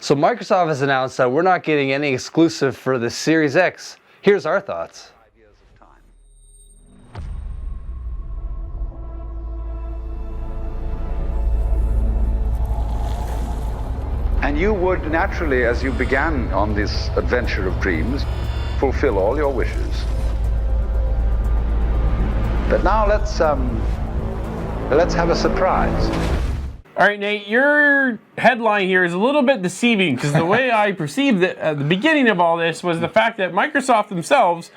So Microsoft has announced that we're not getting any exclusive for the Series X. Here's our thoughts. And you would naturally, as you began on this adventure of dreams, fulfill all your wishes. But now let's have a surprise. All right, Nate, your headline here is a little bit deceiving because the way I perceived it at the beginning of all this was the fact that Microsoft themselves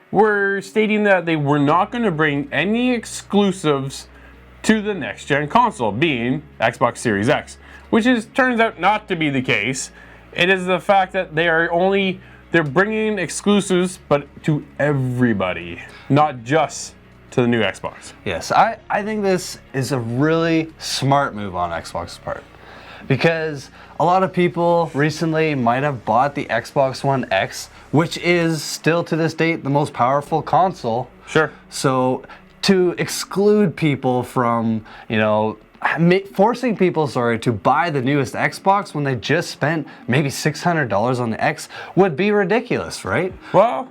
were stating that they were not going to bring any exclusives to the next-gen console, being Xbox Series X, which turns out not to be the case. It is the fact that they're bringing exclusives, but to everybody, not just to the new Xbox. Yes, I think this is a really smart move on Xbox's part, because a lot of people recently might have bought the Xbox One X, which is still to this date the most powerful console. Sure. So to exclude people from, forcing people, to buy the newest Xbox when they just spent maybe $600 on the X would be ridiculous, right? Well,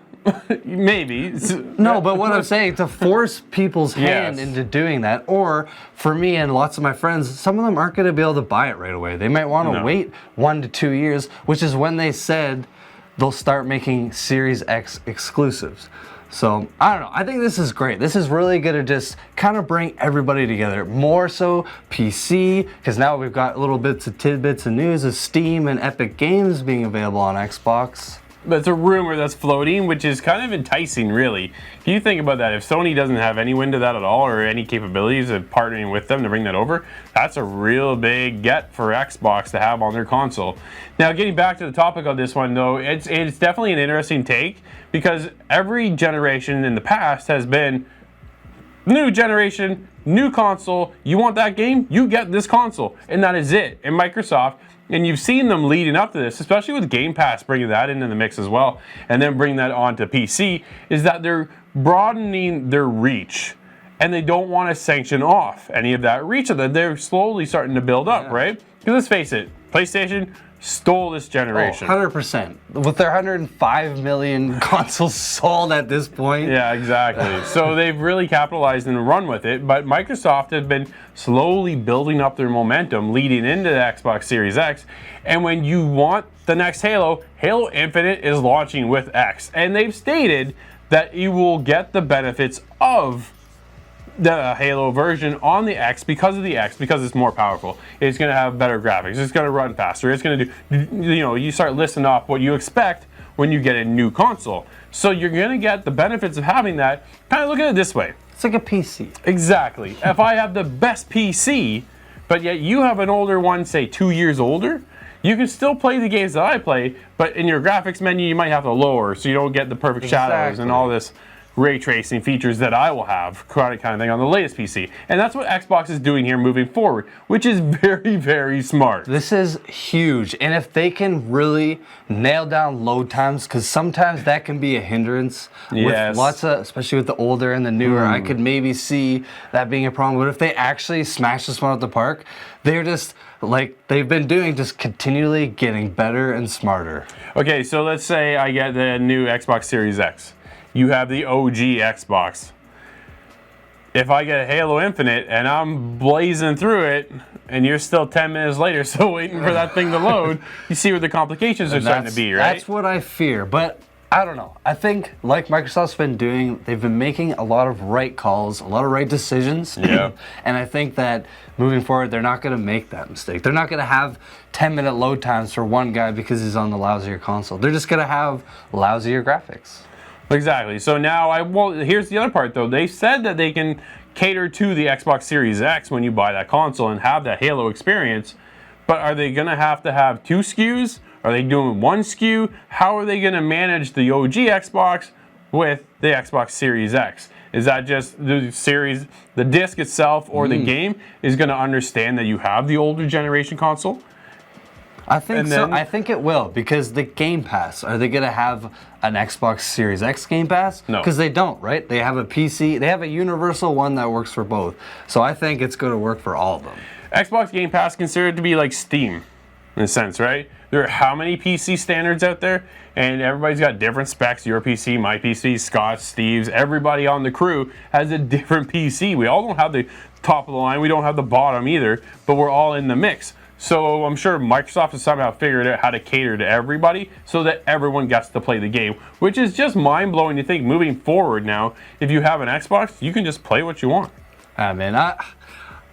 maybe. No, but what I'm saying, to force people's hand into doing that, or for me and lots of my friends, some of them aren't going to be able to buy it right away. They might want to wait 1 to 2 years, which is when they said they'll start making Series X exclusives. So, I don't know. I think this is great. This is really going to just kind of bring everybody together. More so PC, because now we've got little bits of tidbits of news of Steam and Epic Games being available on Xbox. That's a rumor that's floating, which is kind of enticing, really. If you think about that, if Sony doesn't have any wind of that at all, or any capabilities of partnering with them to bring that over, that's a real big get for Xbox to have on their console. Now, getting back to the topic of this one, though, it's definitely an interesting take, because every generation in the past has been new generation, new console, you want that game, you get this console, and that is it. And Microsoft, and you've seen them leading up to this, especially with Game Pass bringing that into the mix as well, and then bring that onto PC, is that they're broadening their reach, and they don't want to sanction off any of that reach that they're slowly starting to build up, right? Because let's face it, PlayStation stole this generation. 100%. With their 105 million consoles sold at this point. Yeah, exactly. So they've really capitalized and run with it, but Microsoft has been slowly building up their momentum leading into the Xbox Series X. And when you want the next Halo, Halo Infinite is launching with X. And they've stated that you will get the benefits of the Halo version on the X because it's more powerful. It's going to have better graphics. It's going to run faster. It's going to do, you start listing off what you expect when you get a new console. So you're going to get the benefits of having that. Kind of look at it this way. It's like a PC. Exactly. If I have the best PC, but yet you have an older one, say 2 years older, you can still play the games that I play, but in your graphics menu, you might have to lower so you don't get the perfect shadows and all this ray tracing features that I will have, kind of thing on the latest PC. And that's what Xbox is doing here moving forward, which is very, very smart. This is huge. And if they can really nail down load times, because sometimes that can be a hindrance with lots of, especially with the older and the newer, I could maybe see that being a problem. But if they actually smash this one at the park, they're just, like they've been doing, just continually getting better and smarter. Okay, so let's say I get the new Xbox Series X. You have the OG Xbox. If I get a Halo Infinite and I'm blazing through it, and you're still 10 minutes later still waiting for that thing to load, you see where the complications are starting to be, right? That's what I fear, but I don't know. I think, like Microsoft's been doing, they've been making a lot of right calls, a lot of right decisions. Yeah. And I think that moving forward, they're not going to make that mistake. They're not going to have 10-minute load times for one guy because he's on the lousier console. They're just going to have lousier graphics. Exactly. So now, here's the other part though. They said that they can cater to the Xbox Series X when you buy that console and have that Halo experience, but are they going to have 2 SKUs? Are they doing 1 SKU? How are they going to manage the OG Xbox with the Xbox Series X? Is that just the disc itself, or the game is going to understand that you have the older generation console? I think so. I think it will, because the Game Pass. Are they going to have an Xbox Series X Game Pass? No. Because they don't, right? They have a PC. They have a universal one that works for both. So I think it's going to work for all of them. Xbox Game Pass is considered to be like Steam. in a sense, right? There are how many PC standards out there, and everybody's got different specs. Your PC, my PC, Scott's, Steve's, everybody on the crew has a different PC. We all don't have the top of the line, we don't have the bottom either, but we're all in the mix. So I'm sure Microsoft has somehow figured out how to cater to everybody so that everyone gets to play the game, which is just mind-blowing to think moving forward now. If you have an Xbox, you can just play what you want. Man,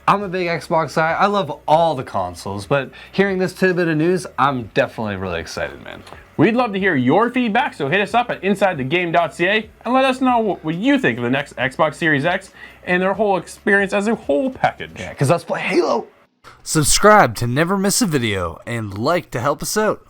I'm a big Xbox guy. I love all the consoles, but hearing this tidbit of news, I'm definitely really excited, man. We'd love to hear your feedback, so hit us up at insidethegame.ca and let us know what you think of the next Xbox Series X and their whole experience as a whole package. Yeah, because let's play Halo. Subscribe to never miss a video and like to help us out.